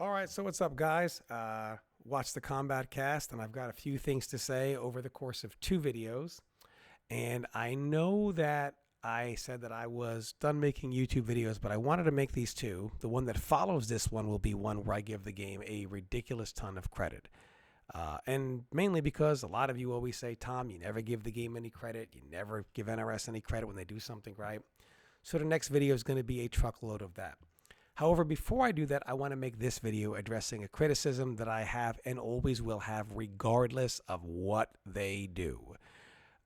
All right, so what's up, guys? Watch the Combat Cast, and I've got a few things to say over the course of two videos. And I know that I said that I was done making YouTube videos, but I wanted to make these two. The one that follows this one will be one where I give the game a ridiculous ton of credit. And mainly because a lot of you always say, Tom, you never give the game any credit. You never give NRS any credit when they do something right. So the next video is going to be a truckload of that. However, before I do that, I want to make this video addressing a criticism that I have and always will have regardless of what they do.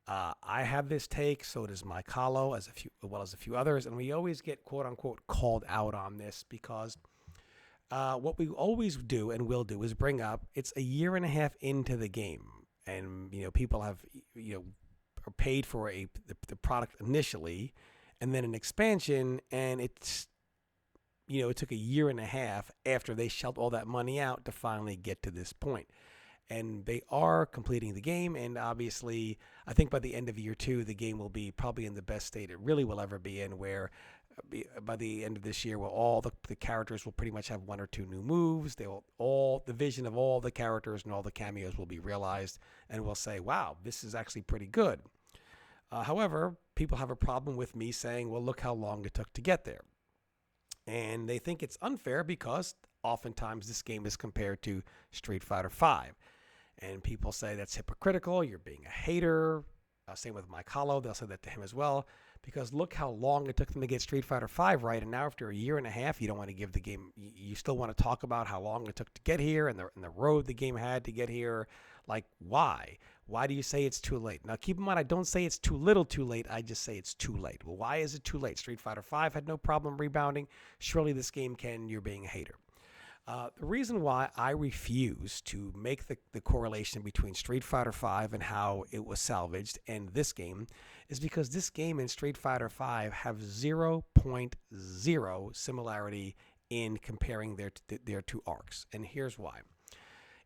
I have this take, so does Mike Hollow, as well as a few others, and we always get quote-unquote called out on this because what we always do and will do is bring up it's a year and a half into the game, and people have are paid for the product initially, and then an expansion, and it took a year and a half after they shelled all that money out to finally get to this point. And they are completing the game, and obviously, I think by the end of year two, the game will be probably in the best state it really will ever be in, where by the end of this year, all the characters will pretty much have one or two new moves. The vision of all the characters and all the cameos will be realized, and we'll say, wow, this is actually pretty good. However, people have a problem with me saying, well, look how long it took to get there. And they think it's unfair because oftentimes this game is compared to Street Fighter V. And people say that's hypocritical, you're being a hater. Same with Mike Hollow, they'll say that to him as well. Because look how long it took them to get Street Fighter V right, and now after a year and a half, you don't want to give the game, you still want to talk about how long it took to get here and the road the game had to get here. Like, why? Why do you say it's too late? Now, keep in mind, I don't say it's too little too late, I just say it's too late. Well, why is it too late? Street Fighter V had no problem rebounding. Surely this game can, you're being a hater. The reason why I refuse to make the correlation between Street Fighter V and how it was salvaged and this game is because this game and Street Fighter V have 0.0 similarity in comparing their two arcs. And here's why.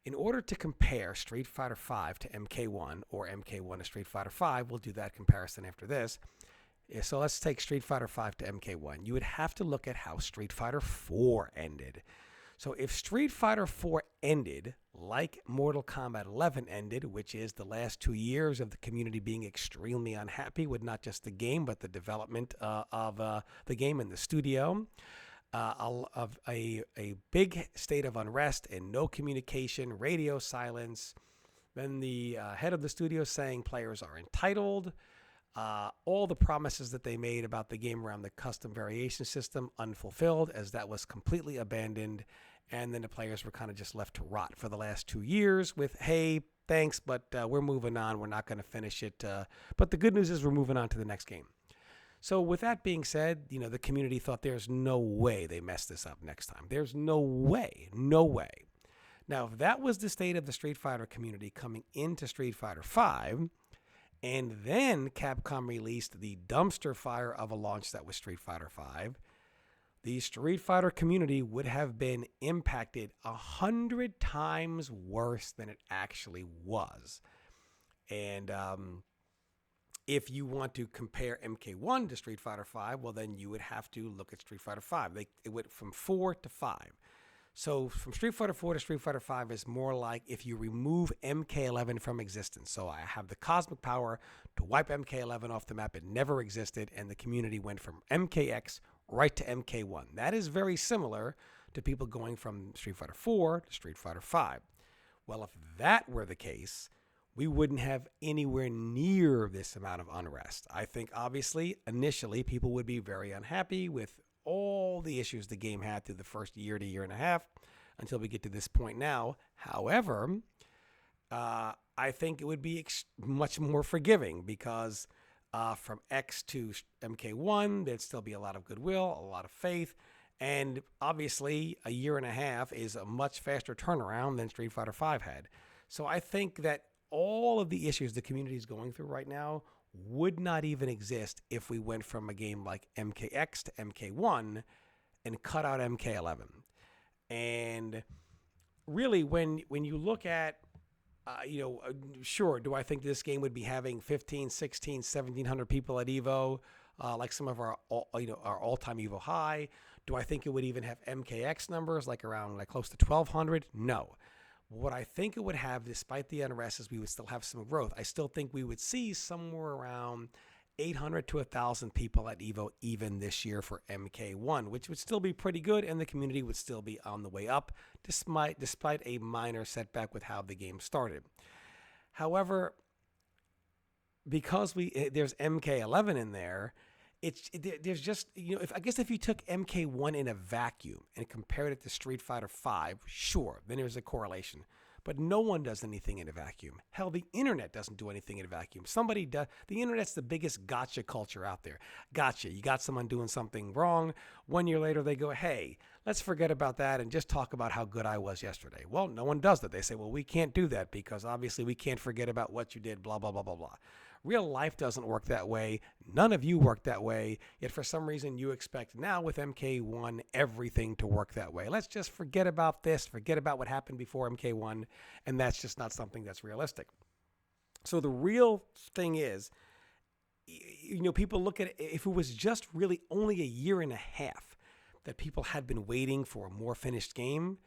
In order to compare Street Fighter V to MK1 or MK1 to Street Fighter V, we'll do that comparison after this. So let's take Street Fighter V to MK1. You would have to look at how Street Fighter IV ended. So if Street Fighter IV ended like Mortal Kombat 11 ended, which is the last 2 years of the community being extremely unhappy with not just the game, but the development of the game in the studio, of a big state of unrest and no communication, radio silence, then the head of the studio saying players are entitled, all the promises that they made about the game around the custom variation system unfulfilled, as that was completely abandoned, and then the players were kind of just left to rot for the last 2 years with, hey, thanks, but we're moving on. We're not going to finish it. But the good news is we're moving on to the next game. So with that being said, the community thought there's no way they mess this up next time. There's no way. No way. Now, if that was the state of the Street Fighter community coming into Street Fighter V, and then Capcom released the dumpster fire of a launch that was Street Fighter V, the Street Fighter community would have been impacted 100 times worse than it actually was. And if you want to compare MK1 to Street Fighter V, well, then you would have to look at Street Fighter V. It went from 4 to 5. So from Street Fighter 4 to Street Fighter 5 is more like if you remove MK11 from existence. So I have the cosmic power to wipe MK11 off the map. It never existed, and the community went from MKX right to MK1. That is very similar to people going from Street Fighter 4 to Street Fighter 5. Well, if that were the case, we wouldn't have anywhere near this amount of unrest. I think, obviously, initially, people would be very unhappy with all the issues the game had through the first year to year and a half until we get to this point now. However, I think it would be much more forgiving because from X to MK1, there'd still be a lot of goodwill, a lot of faith, and obviously a year and a half is a much faster turnaround than Street Fighter V had. So I think that all of the issues the community is going through right now would not even exist if we went from a game like MKX to MK1 and cut out MK11. And really, when you look at, sure, do I think this game would be having 15, 16, 1,700 people at EVO, like some of our all-time EVO high? Do I think it would even have MKX numbers like around like close to 1,200? No. What I think it would have, despite the unrest, is we would still have some growth. I still think we would see somewhere around 800 to 1,000 people at Evo even this year for MK1, which would still be pretty good, and the community would still be on the way up, despite a minor setback with how the game started. However, because there's MK11 in there, there's just, I guess if you took MK1 in a vacuum and compared it to Street Fighter V, sure, then there's a correlation. But no one does anything in a vacuum. Hell, the internet doesn't do anything in a vacuum. Somebody does. The internet's the biggest gotcha culture out there. Gotcha. You got someone doing something wrong. 1 year later, they go, hey, let's forget about that and just talk about how good I was yesterday. Well, no one does that. They say, well, we can't do that because obviously we can't forget about what you did, blah, blah, blah, blah, blah. Real life doesn't work that way. None of you work that way. Yet for some reason you expect now with MK1 everything to work that way. Let's just forget about this, forget about what happened before MK1, and that's just not something that's realistic. So the real thing is, people look at it, if it was just really only a year and a half that people had been waiting for a more finished game,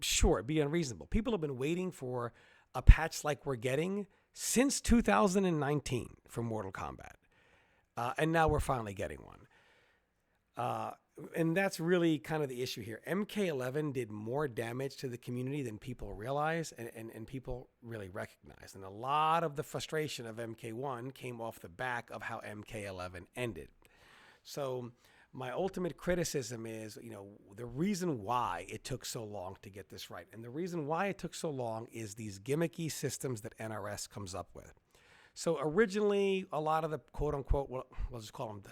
sure, it'd be unreasonable. People have been waiting for a patch like we're getting since 2019 for Mortal Kombat. And now we're finally getting one. And that's really kind of the issue here. MK11 did more damage to the community than people realize and people really recognize. And a lot of the frustration of MK1 came off the back of how MK11 ended. So my ultimate criticism is, the reason why it took so long to get this right. And the reason why it took so long is these gimmicky systems that NRS comes up with. So originally, a lot of the quote unquote, well, we'll just call them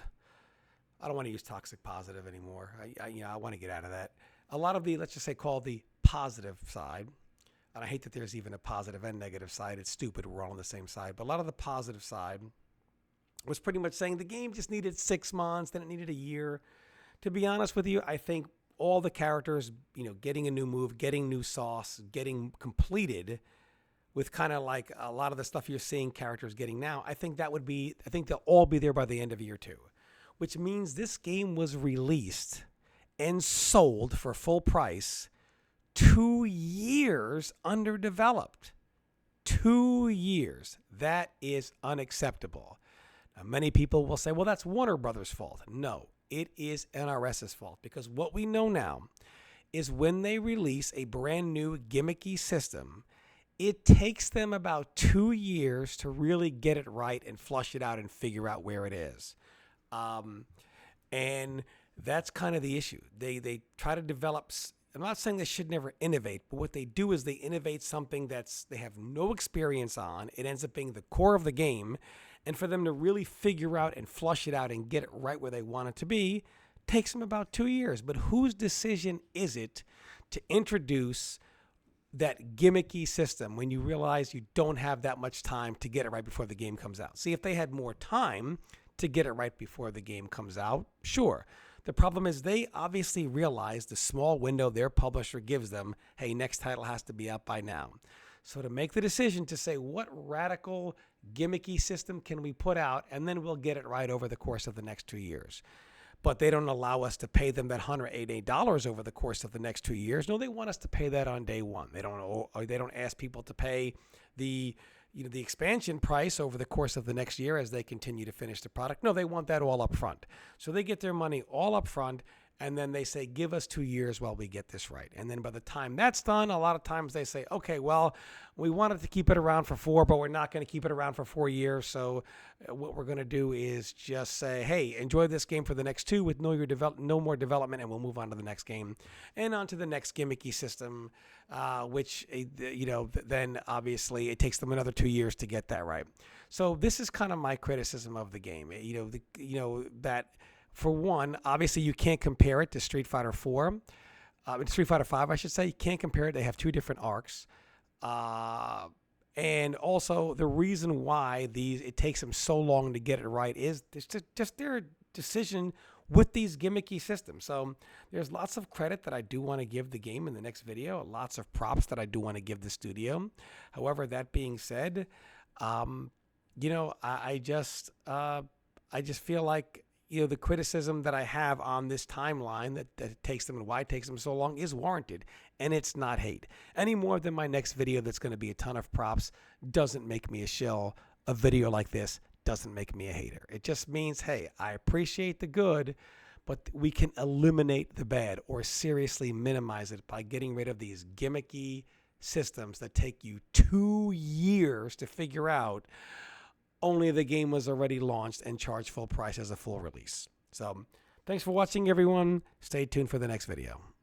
I don't want to use toxic positive anymore. I want to get out of that. A lot of the, let's just say, called the positive side. And I hate that there's even a positive and negative side. It's stupid. We're all on the same side. But a lot of the positive side was pretty much saying the game just needed 6 months, then it needed a year. To be honest with you, I think all the characters, getting a new move, getting new sauce, getting completed with kind of like a lot of the stuff you're seeing characters getting now, I think they'll all be there by the end of year 2, which means this game was released and sold for full price 2 years underdeveloped. 2 years. That is unacceptable. Now, many people will say, well, that's Warner Brothers' fault. No, it is NRS's fault, because what we know now is when they release a brand new gimmicky system, it takes them about 2 years to really get it right and flush it out and figure out where it is. And that's kind of the issue. They try to develop. I'm not saying they should never innovate, but what they do is they innovate something they have no experience on. It ends up being the core of the game. And for them to really figure out and flush it out and get it right where they want it to be takes them about 2 years. But whose decision is it to introduce that gimmicky system when you realize you don't have that much time to get it right before the game comes out? See, if they had more time to get it right before the game comes out, sure. The problem is they obviously realize the small window their publisher gives them, hey, next title has to be out by now. So to make the decision to say, what radical gimmicky system can we put out, and then we'll get it right over the course of the next 2 years. But they don't allow us to pay them that $188 over the course of the next 2 years. No, they want us to pay that on day one. They don't ask people to pay the expansion price over the course of the next year as they continue to finish the product. No, they want that all up front. So they get their money all up front, and then they say, give us 2 years while we get this right. And then by the time that's done, a lot of times they say, okay, well, we wanted to keep it around for 4, but we're not going to keep it around for 4 years. So what we're going to do is just say, hey, enjoy this game for the next 2 with no more development, and we'll move on to the next game and on to the next gimmicky system, which, then obviously it takes them another 2 years to get that right. So this is kind of my criticism of the game, that for one, obviously you can't compare it to Street Fighter 4, Street Fighter 5, I should say. You can't compare it. They have 2 different arcs. And also the reason why it takes them so long to get it right is just their decision with these gimmicky systems. So there's lots of credit that I do want to give the game in the next video, lots of props that I do want to give the studio. However, that being said, I just feel like, the criticism that I have on this timeline that it takes them and why it takes them so long is warranted, and it's not hate. Any more than my next video that's going to be a ton of props doesn't make me a shill. A video like this doesn't make me a hater. It just means, hey, I appreciate the good, but we can eliminate the bad or seriously minimize it by getting rid of these gimmicky systems that take you 2 years to figure out, only the game was already launched and charged full price as a full release. So thanks for watching, everyone. Stay tuned for the next video.